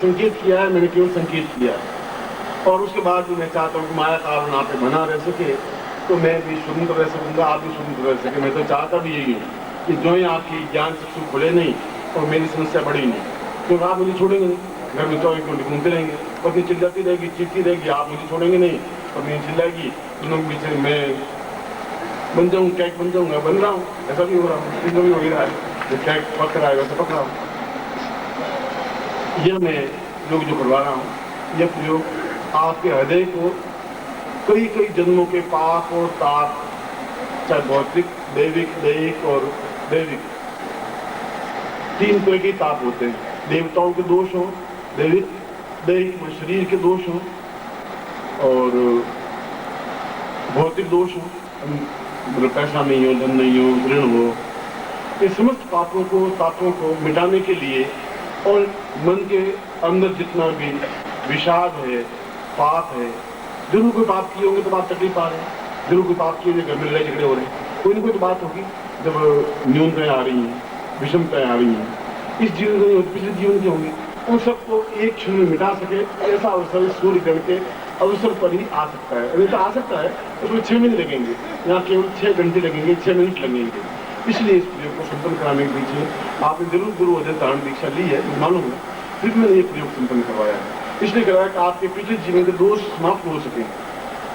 संकेत किया है, मैंने केवल संकेत किया है। और उसके बाद भी मैं चाहता हूँ कि माया का आवरण आप पे बना रह सके, तो मैं भी स्वतंत्र रह सकूँगा, आप भी स्वतंत्र रह सके। मैं तो चाहता भी यही हूँ कि जो ही आपकी ज्ञान चक्षु खुले नहीं और मेरी समस्या बढ़ी नहीं, क्योंकि आप मुझे छोड़ेंगे नहीं। घर में 24 घंटे घूमते रहेंगे, पत्नी चिल्लाती रहेगी, चीखती रहेगी, आप मुझे छोड़ेंगे नहीं, पत्नी चिल्लाएगी, दोनों के बीच मैं बन जाऊँ, कैक बन जाऊँगा, बन रहा हूँ। ऐसा भी हो रहा है, भी हो ही रहा है। जो कैक पक रहा है वैसे पक रहा हूँ। यह मैं योग जो करवा रहा हूँ, यह प्रयोग आपके हृदय को कई कई जन्मों के पाप और ताप, चाहे भौतिक, दैविक, दैहिक और दैविक, 3 तरह के ताप होते हैं। देवताओं के दोष हों, दैहिक में शरीर के दोष हों, और भौतिक दोष हों, मतलब पैसा नहीं हो, धन नहीं हो, ऋण हो, ये समस्त पापों को, तापों को मिटाने के लिए और मन के अंदर जितना भी विषाद है, पाप है, जरूर कोई पाप किए होंगे तो आप तकलीफ आ रहे हैं, जरूर कोई पाप किए घर में लड़ाई झगड़े हो रहे हैं, कोई ना कोई तो बात होगी जब न्यूनताएं आ रही हैं, विषमताएं आ रही हैं, इस जीवन में पिछले जीवन की होंगी, उन सबको एक क्षण में मिटा सके ऐसा अवसर सूर्य ग्रहण के अवसर पर ही आ सकता है। नहीं तो आ सकता है उसमें 6 महीने लगेंगे, यहाँ केवल 6 घंटे लगेंगे, 6 मिनट लगेंगे। इसलिए इस प्रयोग को संपन्न कराने के पीछे आपने जरूर गुरु अध्ययन धारण दीक्षा ली है, मालूम है, फिर मैंने ये प्रयोग संपन्न करवाया है। इसलिए करवाया कि आपके पिछले जीवन के दोष समाप्त हो सके,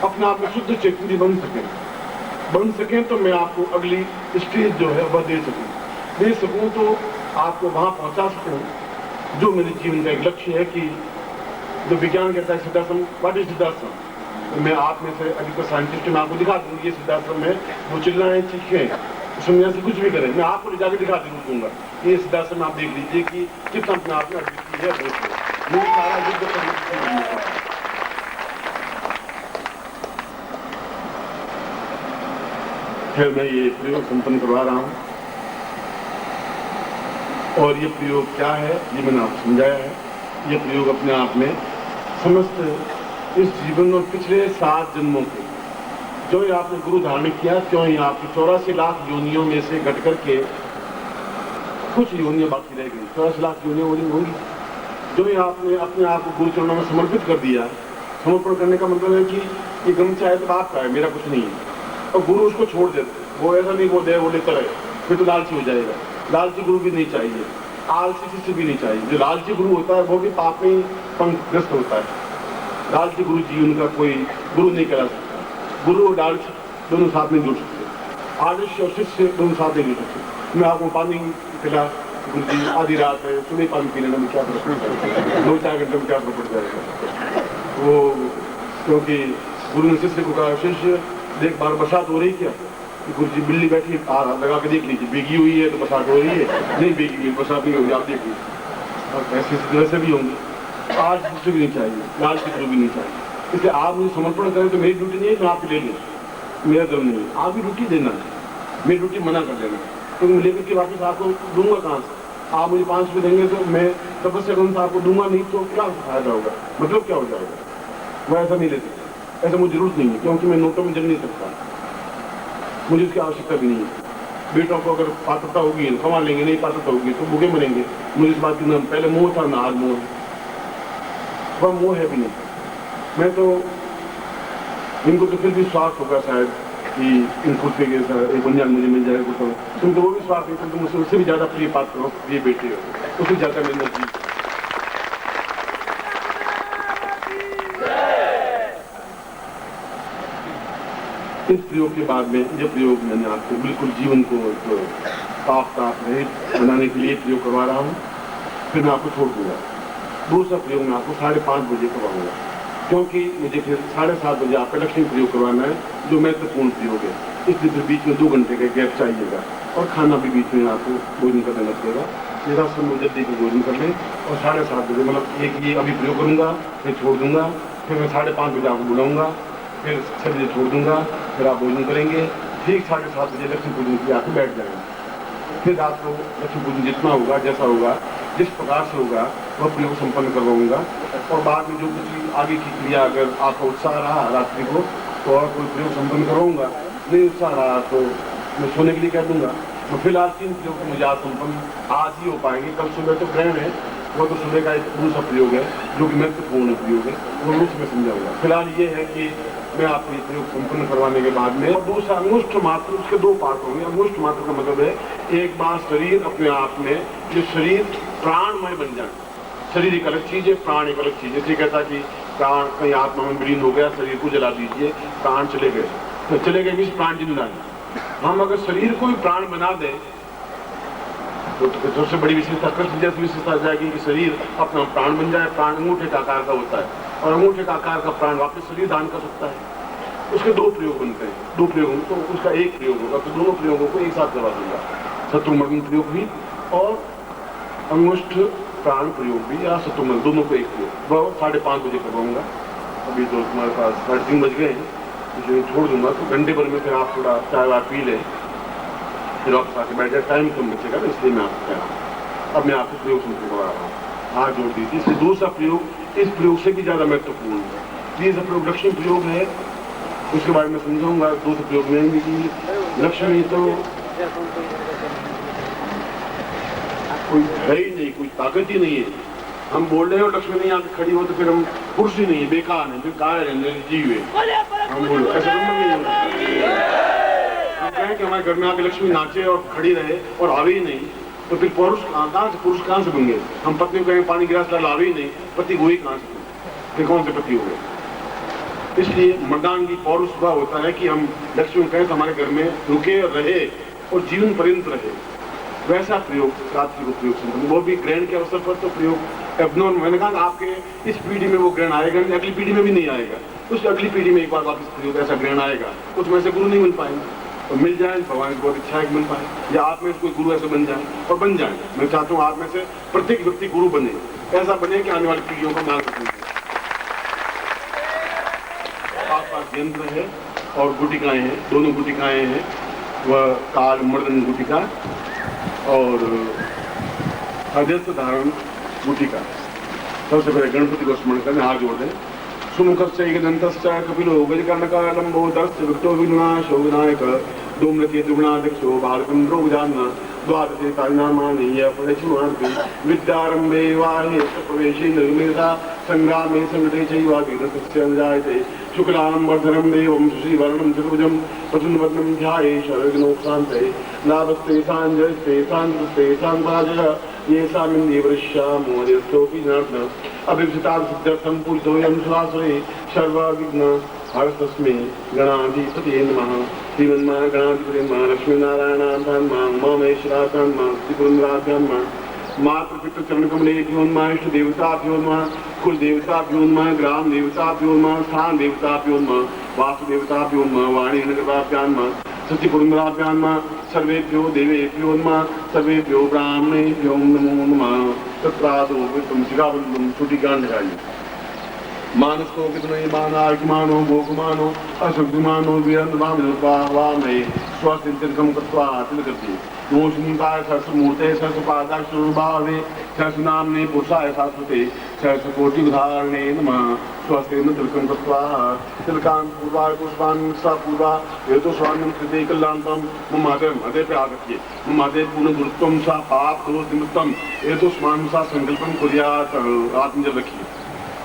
अपने आप में शुद्ध चेतनी बन सके तो मैं आपको अगली स्टेज जो है वह दे सकूं तो आपको वहां पहुंचा सकूं जो मेरे जीवन का एक लक्ष्य है। कि जो विज्ञान कहता है सिद्धाश्रम, व्हाट इज सिद्धाश्रम, तो मैं आप में से अधिकतर साइंटिस्ट में आपको दिखा दूंगी ये सिद्धाश्रम है, वो चिल्लाएं चीखें, उसमें से कुछ भी करें, मैं आपको ले जाकर दिखा दूंगा। ये सिद्धाश्रम आप देख लीजिए कि कितना अपने आप में अद्वितीय है। बहुत सारा युद्ध फिर मैं ये प्रयोग संपन्न करवा रहा हूँ, और ये प्रयोग क्या है ये मैंने आपको समझाया है। ये प्रयोग अपने आप में समस्त इस जीवन और पिछले 7 जन्मों के जो ही आपने गुरु धारण किया, क्यों ही आपकी 84 लाख योनियों में से घट करके कुछ योनियां बाकी रह गई, 84 लाख योनियां होंगी। जो ही आपने अपने आप को गुरु चरणों में समर्पित कर दिया, समर्पण करने का मतलब है कि ये गमछा है तो आपका है, मेरा कुछ नहीं है, और गुरु उसको छोड़ देते। वो ऐसा नहीं वो दे वो लेकर आए, फिर तो लालची हो जाएगा। लालची गुरु भी नहीं चाहिए, आलसी शिष्य भी नहीं चाहिए। जो लालची गुरु होता है वो भी पाप में पंखग्रस्त होता है। लालची गुरु जी उनका कोई गुरु नहीं करा सकता। गुरु और लालची दोनों साथ में जुड़ सकते, आलस्य और शिष्य दोनों साथ में जुड़ सकते। मैं आपको पानी पिला, गुरु जी आधी रात है, तुम्हें पानी पी लेना में क्या फर्क पड़ता है, 2-4 घंटे में क्या फर्क पड़ जाएगा। वो क्योंकि गुरु ने शिष्य को कहा, शिष्य देख बार बरसात हो रही क्या, गुरु जी बिल्ली बैठी लगा के देख लीजिए, भीगी हुई है तो बरसात हो रही है, नहीं भीगी हुई बरसात नहीं होगी, आप देख लीजिए। और ऐसे वैसे भी होंगे, आज शिष्य भी नहीं चाहिए, लाल शिष्य भी नहीं चाहिए। इसलिए आप मुझे समर्पण करें तो मेरी ड्यूटी नहीं है कि आप ले लें, मेरा धर्म नहीं है, आपकी ड्यूटी देना है, मेरी ड्यूटी मना कर देना, क्योंकि मैं लेकर के वापस आपको दूंगा कहाँ से। आप मुझे 5 रुपये देंगे तो मैं तपस्या करूँ तो आपको दूंगा नहीं, तो क्या फायदा होगा, मतलब क्या हो जाएगा। वो ऐसा नहीं ले सकता, ऐसा मुझे जरूरत नहीं है, क्योंकि मैं नोटों में जल नहीं सकता, मुझे उसकी आवश्यकता भी नहीं है। बेटों को अगर पात्रता होगी तो कमा लेंगे, नहीं पात्रता होगी तो भूखे मरेंगे। मुझे इस बात की ना पहले मोह था ना आज मोह है, वह मोह है भी नहीं। मैं तो इनको तो फिर भी स्वार्थ होगा शायद कि इन कुर्ते के एक बनियान मुझे मिल जाएगा, तुम तो वो भी स्वार्थ है, तुम उससे भी ज्यादा प्रिय पात्र हो, प्रिय बेटे हो, उससे ज्यादा मेहनत की। इस प्रयोग के बाद में ये प्रयोग मैंने आपको बिल्कुल जीवन को ताप रहित बनाने के लिए प्रयोग करवा रहा हूँ, फिर मैं आपको छोड़ दूंगा। दूसरा प्रयोग मैं आपको 5:30 बजे करवाऊंगा, क्योंकि मुझे फिर 7:30 बजे आपका लक्ष्मी प्रयोग करवाना है, जो महत्वपूर्ण प्रयोग है। इसलिए फिर बीच में 2 घंटे का गैप चाहिएगा, और खाना भी बीच में आपको भोजन कर देना पड़ेगा। मेरा समय जल्दी को भोजन कर लें, और 7:30 बजे मतलब एक ये अभी प्रयोग करूँगा, फिर छोड़ दूंगा, फिर मैं 5:30 बजे आपको बुलाऊंगा, फिर 6 बजे छोड़ दूंगा, फिर आप भोजन करेंगे, ठीक 7:30 बजे लक्ष्मी पूजन के लिए आके बैठ जाएंगे। फिर रात को लक्ष्मी पूजन जितना होगा, जैसा होगा, जिस प्रकार से होगा वह प्रयोग संपन्न करवाऊंगा। और बाद में जो कुछ आगे की क्रिया अगर आपका उत्साह रहा रात्रि को तो और कोई प्रयोग संपन्न करवाऊंगा, नहीं उत्साह रहा तो मैं सोने के लिए कह दूंगा। तो फिलहाल 3 प्रयोग मुझे आज संपन्न आज ही हो पाएंगे। कल सुबह तो ग्रहण है, वो तो सुबह का एक दूसरा प्रयोग है जो कि महत्वपूर्ण प्रयोग है, वो मुझ में समझाऊंगा। फिलहाल ये है कि मैं आपको ये प्रयोग संपन्न करवाने के बाद में, और दूसरा अंगुष्ठ मात्र, उसके दो पार्ट होंगे। अंगुष्ठ मात्र का मतलब है एक बार शरीर अपने आप में, जो शरीर प्राणमय बन जाए। शरीर एक अलग चीज है, प्राण एक अलग चीज है। जैसे कहता कि प्राण कहीं आत्मा में विलीन हो गया, शरीर को जला दीजिए, प्राण चले गए, तो चले गए मीन्स प्राण जिंदा है। हम अगर शरीर को ही प्राण बना दें तो सबसे बड़ी विशेषता, कृष्ण जैसी विशेषता आ जाएगी कि शरीर अपना प्राण बन जाए। प्राण अंगूठे का आकार का होता है, और अंगूठे का आकार का प्राण वापस शरीर दान कर सकता है। उसके दो प्रयोग बनते हैं, दो प्रयोग होंगे, तो उसका एक प्रयोग होगा। तो दोनों प्रयोगों को एक साथ करवा दूंगा, शत्रुमर्दन प्रयोग भी और अंगुष्ठ प्राण प्रयोग भी, या शत्रुमर्दन, दोनों को एक प्रयोग। वह 5:30 बजे करवाऊंगा। अभी तो तुम्हारे पास 3:30 बज गए हैं, मुझे छोड़ दूंगा, तो घंटे भर में फिर आप थोड़ा चाय वाय पी लें, फिर आप साथ बैठ जाए। टाइम कम बचेगा ना, इसलिए मैं आपको कह रहा हूँ। अब मैं आपको प्रयोग सुनने को आ रहा हूँ, हाथ जोड़ दीजिए। इससे दूसरा प्रयोग इस प्रयोग से भी ज्यादा महत्वपूर्ण है। ये सब प्रयोग लक्ष्मी प्रयोग है, उसके बारे में समझाऊंगा। दूसरे प्रयोग में कि लक्ष्मी तो कोई है ही नहीं, कोई ताकत ही नहीं है। हम बोल रहे हो लक्ष्मी नहीं आके खड़ी हो तो फिर हम पुरुष ही नहीं है, बेकार है, फिर कहा है निर्जीव है। हम बोलो ऐसा नहीं होता। हम कहें कि हमारे घर में आके लक्ष्मी नाचे और खड़ी रहे और आवे ही नहीं, तो फिर पुरुष कहाँ से बन गए? हम पत्नी को कहें पानी गिलास डाल, आवे ही नहीं, पति वही कहाँ से बने? फिर कौन से पति हो गए? इसलिए मर्दांगी पौरुष भाव होता है कि हम लक्ष्मी कहें तो हमारे घर में रुके रहे और जीवन पर्यंत रहे। वैसा प्रयोग रात्रि को प्रयोग, वो भी ग्रहण के अवसर पर तो प्रयोग एबनॉर्मल। मैंने कहा आपके इस पीढ़ी में वो ग्रहण आएगा, अगली पीढ़ी में भी नहीं आएगा। उस अगली पीढ़ी में एक बार वापस प्रयोग ऐसा ग्रहण आएगा, उसमें से गुरु नहीं मिल पाएंगे, और मिल जाए भगवान की बहुत इच्छा है कि मिल पाए, या आप में से कोई गुरु ऐसे बन जाए और बन जाए। मैं चाहता हूँ आप में से प्रत्येक व्यक्ति गुरु बने, ऐसा बने कि आने वाली पीढ़ियों का मार्गदर्शन। आस पास यंत्र है और गुटिकाएं हैं, दोनों गुटिकाएं हैं, वह काल मर्दन गुटिका और अध्यस्त धारण गुटिका। सबसे पहले गणपति को स्मरण करने हाथ जोड़ दें। सुमुखश्चैकदन्तश्च कपिलो गजकर्णकालम्बोदरश्च विक्टो विघ्नाशो विनायक धूम्रके दुगुणाध्यक्षो बालचन्द्रो गजानन द्वादशे तान्नामानि यपरिचिमार्ति विद्यारम्भे वाहे प्रवेशे निर्मिता संग्रामे संकटे चैव वीरस्य जायते शुक्लां वर्धनं देवं श्रीवर्णं चतुर्भुजं प्रसन्नवदनं ध्याये सर्वविघ्नोपशान्तये नाभस्ते साञ्जयस्ते सान्त्वस्ते सान्त्वाजः येषामिन्द्रिये वृष्यामोदयस्थोऽपि जनार्दन अभिप्सितार्थं पूजितोऽयं सुरासुरे सर्वविघ्न हरस्तस्मै गणाधिपतये नमः। श्रीमन्मः गणाधिपतये नमः। लक्ष्मीनारायणाभ्यां नमः। महेश्वराभ्यां नमः। त्रिपुरन्दराभ्यां नमः। मातृपितृचरणकमलेभ्यो नमः। इष्टदेवताभ्यो नमः। कुलदेवताभ्यो नमः। ग्राम देवताभ्यो नमः। स्थान देवताभ्यो नमः। वासुदेवताभ्यो नमः। वाणीनगराभ्यां नमः। सत्यपुरन्दराभ्यां नमः। सर्वेभ्यो देवेभ्यो नमः। सर्वेभ्यो ब्राह्मणेभ्यो नमो नमः। तत्रादो वित्तम शिखाबंधम छुटिकांड गाइए। मानस को कितने मानो भोगमानो अशुद्धमानो वीरंद्रवामे स्वस्तिकम कृत्वा तिलकति दोषनिकाय सरसमूर्ते सरसपादाक्षुर्भावे सरसनाम्ने पुरुषाय शाश्वते सरसकोटिधारणे नमः। स्वस्तेन तिलकम कृत्वा तिलकान् पूर्वाय पुष्पान् सा पूर्वा हेतु स्वामिं कृते कल्याणं मम हृदय पे आगत्य मम हृदय पूर्ण गुरुत्वं सा पाप दोष निमित्तम हेतु स्वामिं सा संकल्पं कुर्यात्। आत्मजल रखिए,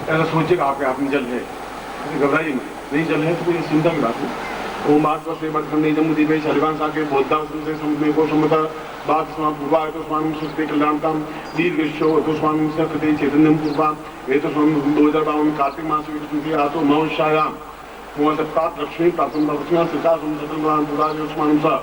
ऐसा सोचिएगा आपके हाथ में जल है, घबराइए नहीं जल है तो कोई चिंता की बात नहीं। ओम आत्मा से मधुकर्णी जमुदी में शलिवान साके बोद्धा से समुद्र को समता बात स्वाम पूर्वा तो स्वामी सुस्ते कल्याणकाम दीर्घेशो तो स्वामी सकृते चैतन्यम पूर्वा ये तो स्वामी 2052 कार्तिक मास में आतो नवशायाम कुमार सप्ताह लक्ष्मी प्राप्तम भवस्मा सिता सुंदरम पूरा जो स्वामी सा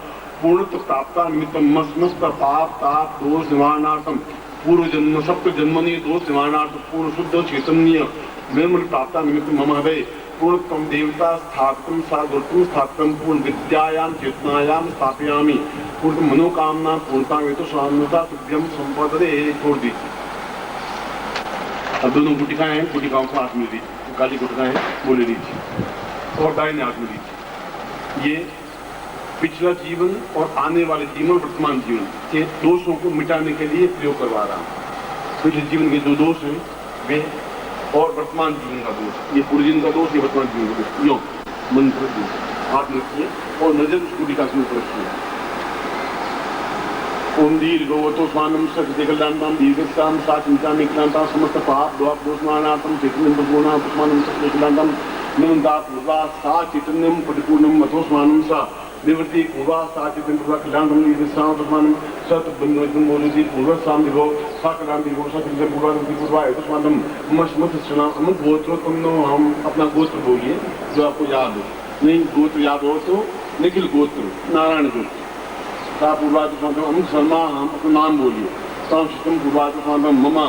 पूर्णत्व प्राप्ता निमित्तम मस्त पाप ताप दोष निवारणार्थम पूर्व जन्म सप्त जन्मनीय दोष निवारणार्थ पूर्ण शुद्ध चैतन्य निर्मल प्राप्ता निमित्त मम हृदय पूर्णत्वं देवता स्थापितं साधुत्वं स्थापितं पूर्ण विद्यायां चेतनायां स्थापयामि पूर्ण मनोकामना पूर्णता में तो स्वामिता सिद्ध्यम संपदे। छोड़ दीजिए। अब दोनों गुटिकाएं हैं, गुटिकाओं को हाथ में लीजिए, काली गुटिकाएं वो ले लीजिए और दाहिने हाथ में लीजिए। ये पिछला जीवन और आने वाले जीवन, वर्तमान जीवन के दोषों को मिटाने के लिए प्रयोग करवा रहा हूँ। पिछले जीवन के जो दोष हैं वे और वर्तमान जीवन का दोष, ये पूर्व जीवन का दोष, ये वर्तमान जीवन का दोष, यो मंत्र हाथ में रखिए और नजर उस गुटिका के ऊपर रखिए। ओम दीर्घवतो स्वानम सकलकल्याणं दीर्घस्यां सा चिंतामि क्लान्ता समस्त पाप दोषनानार्थं चैतन्यं परिपूर्णं पुष्मानं सकलकल्याणं निमन्ता पूर्वा सा चैतन्यं परिपूर्णं अथो स्वानम सा निवृत्ति पूर्वा सा चैतन्यं पूर्वा कल्याणं दीर्घस्यां पुष्मानं सत बन्धुवचन बोलति पूर्व साम दिगो सा कल्याण दिगो सा चैतन्य पूर्वा निवृत्ति पूर्वा अथो स्वानम मस्मत सना हम गोत्रोत्तम हम अपना गोत्र बोलिए जो आपको याद हो। नहीं गोत्र याद हो तो निखिल गोत्र नारायण गोत्र सा पूर्वाद अमुक शर्मा हम अपना नाम बोलिए संस्कृतम पूर्वाद ममा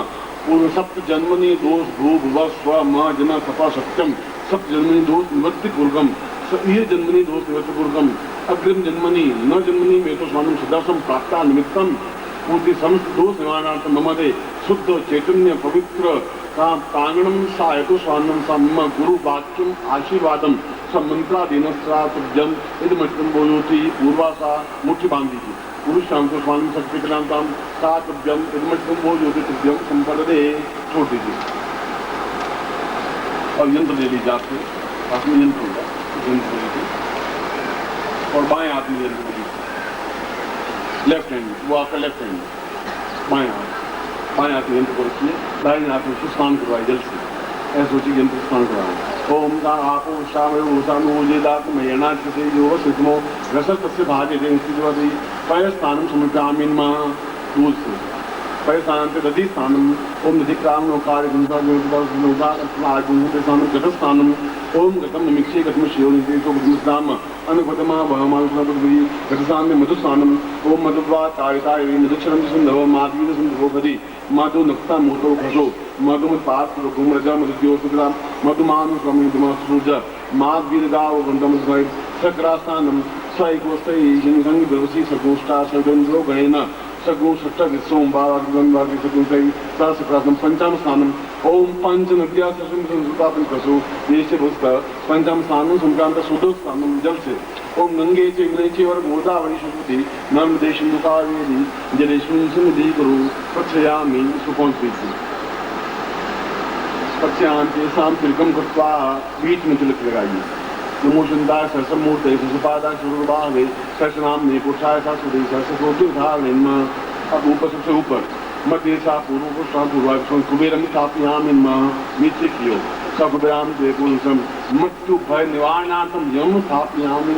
पूर्व सप्त जन्मनि दोष भू भुव स्व म जना सपा सत्यम सप्त जन्मनि दोष निवृत्ति पूर्वम ये जन्मनि दोष निवृत्ति पूर्वम अग्रिम जन्मनि न जन्मनि में तो स्वानम सदासम प्राप्ता निमित्तम पूर्ति समस्त दोष निवारणार्थम मम दे शुद्ध चैतन्य पवित्र का प्रांगणम सा हेतु स्वानम सा मम गुरु वाक्यम आशीर्वादम मंत्राधीन जम इदमष्टम बोलोति पूर्वा सा मुठ्ठी बांधी थी पुरुष शाम को स्वामी शक्ति कलांताम सातव्यम इदमष्टम बोलोति तृतीयम संपदे छोड़ दीजिए। और यंत्र ले लीजिए आपसे पास में यंत्र होगा यंत्र ले लीजिए और बाएं हाथ में यंत्र ले लीजिए लेफ्ट हैंड वो आपका लेफ्ट हैंड बाएं हाथ में यंत्र को रखिए दाहिने हाथ में स्नान करवाए जल से ऐसे सोचिए यंत्र स्नान करवाए। ओम का आपो शामेणाच से योग सिद्धमो रसत से भाजे देवती पय स्थानम समुद्रामीन दूध से पय स्थान पे नदी स्थानम ओम नदी क्राम नौकार गत स्थानम ओम गतम निमिक्षे गतम शिव निदेशो गतम अनुगतमा बहमानुष्णपद्वी गतस्थान में मधुस्थानम ओम मधुवा तारिता मधुक्षरम सुंदव माधवीर सुंदरो गति माधु नक्ता मोतो खसो मधुमत पास गुमरजा मधुद्योसुग्राम मधुमान स्वामी दुमासुज माधवीरगाव गंधम सग्रास्थानम सैकोस्तै संग व्यवसी सगोष्ठा सगंधो गणेन सगो सट्ट विश्वम बारागंधादि सगुंसै सहस्रप्रातम पंचम स्थानम ओम पंच नद्या संस्कृतापन कसो ये से पुस्त पंचम स्थानम संक्रांत सुदो स्थानम जल से ओम गंगे च यमुने च और गोदावरी शुद्धि नर्मदे सिंधु कावेरी जलेस्मिन् सन्निधि कुरु प्रक्षयामि सुपौंसि पक्षांते साम तिलकम कृत्वा बीच में तिलक लगाइए। नमो शुंदाय सरसमूर्ते सुपादा सुरबाहे सरसनाम ने पुरुषाय सा सुदे सरसोति धारणेन अब ऊपर सबसे ऊपर मध्य सा पूर्व को सा पूर्वा कुबेरम स्थापयामि नीचे कियो स कुबेराम देवपुरुषम मृत्यु भय निवारणार्थम यम स्थापयामि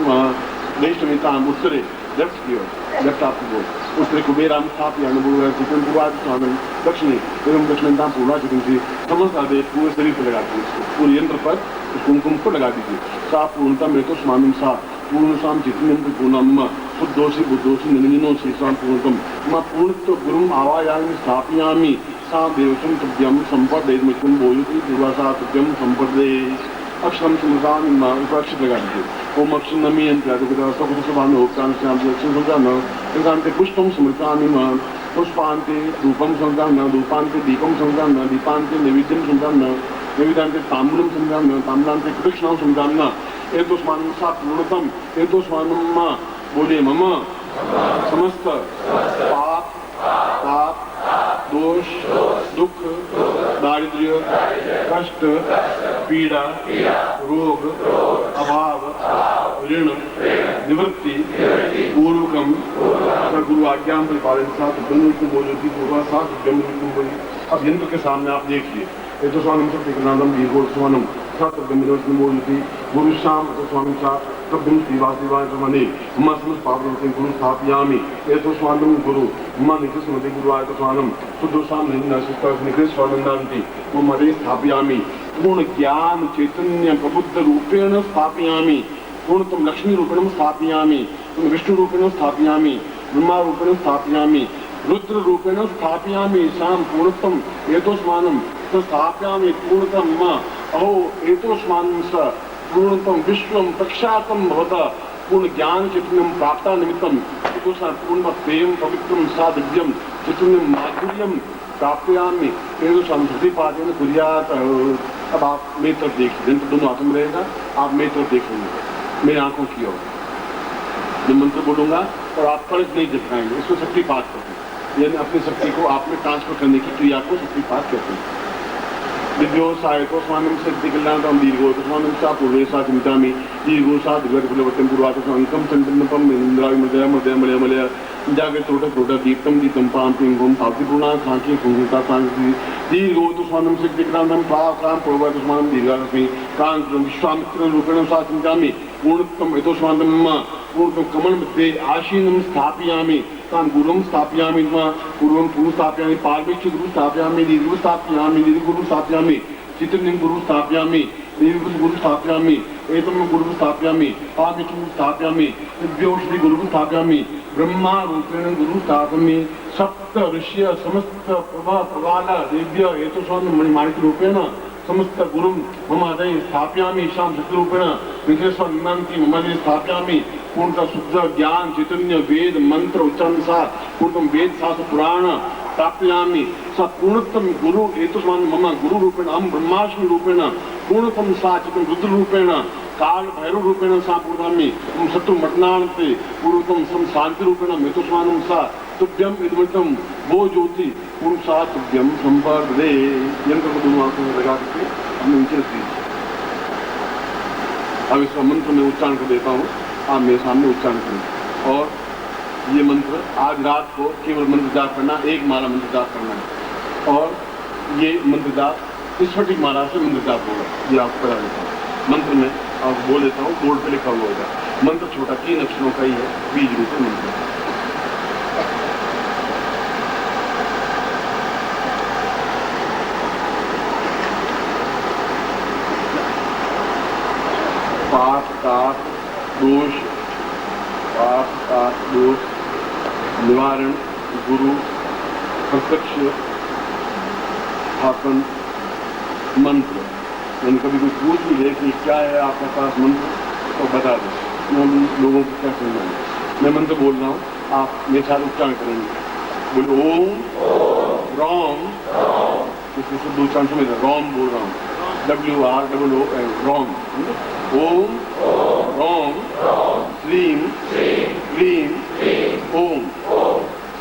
वैष्णविताम उत्तरे लेफ्ट कियो लेफ्ट आपको उत्तरे कुबेराम स्थापयामि चिकन पूर्वाद स्वामी दक्षिणी एवं दक्षिणताम पूर्वा चिकन समस्त आदे पूरे शरीर पर लगा दीजिए पूरे यंत्र पर कुमकुम को लगा दीजिए। सा पूर्णता में तो स्वामी सा पूर्णसाम चित्तम पूर्णम शुद्धोषि बुद्धोषि निरंजनो श्रीसाम पूर्णतम मां पूर्णत्व गुरुम आवायामि स्थापयामि सा देवसम तुभ्यम संपदेयमित्तम बोलति पूर्वासा तुभ्यम संपदे अक्षरम सुमसामि मां अक्षर लगा दीजिए। ओम अक्षर नमी अंत्यादिगता सकुत सभान होक्तान श्याम अक्षर संज्ञान संज्ञान्ते पुष्पम समृतामि मां पुष्पान्ते धूपम संज्ञान धूपान्ते दीपम संज्ञान दीपान्ते नैवेद्यम संज्ञान नैवेद्यान्ते ताम्बूलम संज्ञान ताम्बूलान्ते कृष्णं संज्ञान एतोस्मानं सा पूर्णतम एतोस्मानं बोले मम समस्त पाप ताप दोष दुख दारिद्र्य कष्ट पीड़ा रोग अभाव ऋण निवृत्ति पूर्वकम गुरु आज्ञा परिपालन साथ बोलती पूर्वा साथ जन्म बोली। अब यंत्र के सामने आप देखिए ये तो स्वामी सत्यनादम दीर्घो स्वानम बोलती गुरु श्याम स्वामी साथ तब्दम श्रीवासिवाय मस्मस पावते गुरु स्थापयामि ये तो स्वानम गुरु मां निकृष्ट स्मृति गुरु आय तो स्वानम शुद्धोषाम निकृष्ट स्वानंदांति वो मदे स्थापयामि पूर्ण ज्ञान चैतन्य प्रबुद्ध रूपेण स्थापयामि पूर्णतम लक्ष्मी रूपेण स्थापयामि विष्णु रूपेण स्थापयामि ब्रह्मा रूपेण स्थापयामि रुद्र रूपेण स्थापयामि शाम पूर्णतम एतोस्मानं स्थापयामि पूर्णतम अहो एतोस्मानं स पूर्णतम विश्वम प्रख्यातम भवता पूर्ण ज्ञान चैतन्यम प्राप्ता निमित्तम पूर्ण प्रेम पवित्रम सा दिव्यम चैतन्यम माधुर्यम प्राप्यामि संस्कृति पाठन कुर्यात। अब आप मेरी तरफ देखिए यंत्र दोनों हाथों में रहेगा आप मेरी तरफ देखेंगे मेरी आंखों की ओर मैं मंत्र बोलूंगा और आप फर्ज नहीं दिखाएंगे इसको शक्तिपात कहते हैं यानी अपनी शक्ति को आप में ट्रांसफर करने की क्रिया को शक्तिपात कहते हैं। दिव्यो सायको स्वानम सिद्धिकल्लांतम दीर्घो स्वानम सा पूर्वेशा चिंतामि दीर्घो सा दिग्गजफलवत्यं पूर्वातो अंकम चंदनपम इंद्राय मदय मदय मलय मलय जागे तोट तोट दीप्तम दीप्तम पाम पिंग भूम भाग्यपूर्णा खांकी भूमिका कांकी दीर्घो तो स्वानम सिद्धिकल्लांतम पाम पूर्वातो स्वानम दीर्घास्मि कांक्रम विश्वामित्र रूपेण सा चिंतामि पूर्णत्वम एतो स्वानम पूर्णत्वम कमल मध्ये आशीनं स्थापयामि तां गुरुं स्थापयामि पूर्वं गुरु स्थापयामि पार्वेच्च गुरु स्थापयामि दीर्घ स्थापयामि दीर्घ गुरु स्थापयामि चित्रनिं गुरु स्थापयामि दीर्घ गुरु स्थापयामि एतं गुरु स्थापयामि पार्वेच्च गुरु स्थापयामि दिव्यो श्री गुरु स्थापयामि ब्रह्मा रूपेण गुरु स्थापयामि सप्त ऋषय समस्त प्रभा प्रवाल दिव्य एतो स्वामी मणिमाणिक रूपेण समस्त गुरुं मम हृदये स्थापयामि शां शक्तिरूपेण विघ्नेश्वर विमान्ति मम हृदये स्थापयामि पूर्णतः शुद्ध ज्ञान चैतन्य वेद मंत्र उच्चारण सा पूर्णतम वेद शास्त्र पुराण प्राप्तयामि स पूर्णतम गुरु एतस्मान् मम गुरु रूपेण अहं ब्रह्मास्मि रूपेण पूर्णतम सा चितं रुद्र रूपेण काल भैरव रूपेण सा पूर्वामि शत्रु मटनान्ते पूर्णतम सम शांति रूपेण एतस्मान् सा तुभ्यम इदमृतम वो ज्योति पूर्ण सा तुभ्यम संपर्दे यंत्र को दोनों आंखों में लगा करके हमने नीचे रख दी। अब इसका मंत्र में उच्चारण कर देता हूँ, आप मेरे सामने उच्चारण करें। और ये मंत्र आज रात को केवल मंत्र जाप करना, एक माला मंत्र जाप करना है। और ये मंत्र जाप स्फटिक माला से मंत्र जाप होगा, ये आपको करा देता हूँ। मंत्र में आपको बोल देता हूँ, बोर्ड पे लिखा हुआ होगा। मंत्र छोटा 3 अक्षरों का ही है, बीज रूप में मंत्र। पाप ताप दोष निवारण गुरु प्रत्यक्ष स्थापन मंत्र। मैंने कभी कोई पूछ भी है कि क्या है आपके पास मंत्र तो बता दें, मैं लोगों को क्या समझना है। मैं मंत्र बोल रहा हूँ, आप मेरे साथ उच्चारण करेंगे। बोले ओम रॉम, इसमें शुद्ध उच्चारण समझ रॉम बोल रहा हूँ, WROOM रॉम। ओम रॉम श्रीम क्लीम ओम।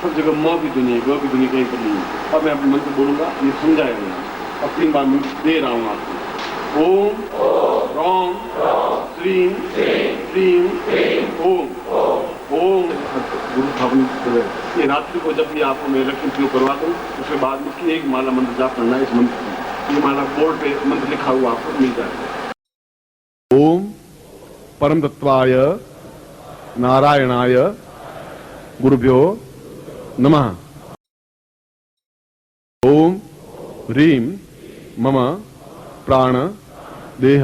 सब जगह म की ध्वनि है, ग की ध्वनि कहीं पर नहीं है। अब मैं अपने मंत्र बोलूंगा, ये समझाएगा मैं। अब 3 बार मैं दे रहा हूँ आपको। ओम रॉम श्रीम क्लीम ओम। ओम गुरु स्थापन। ये रात्रि को जब भी आपको मैं लक्ष्य शुरू करवा दूँ, उसके बाद में एक माला मंत्र जाप करना है। इस मंत्र की ये माला बोर्ड पे मंत्र लिखा हुआ आपको मिल जाएगा। ओम परम तत्वाय नारायणाय गुरुभ्यो नमः। ओम ह्रीं मम प्राण देह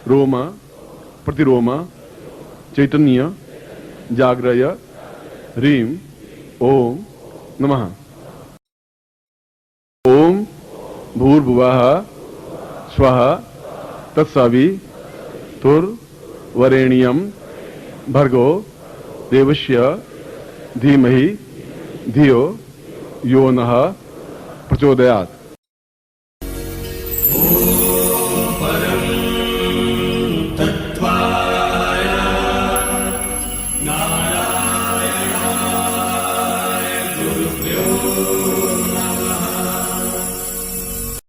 रोम प्रतिरोम चैतन्य जाग्रय ह्रीं ओम नमः। ओम भूर्भुवः स्वः तत्सवितुर्वरेण्यं भर्गो देवस्य धीमहि धियो यो नः प्रचोदयात्। परं तत्त्वाय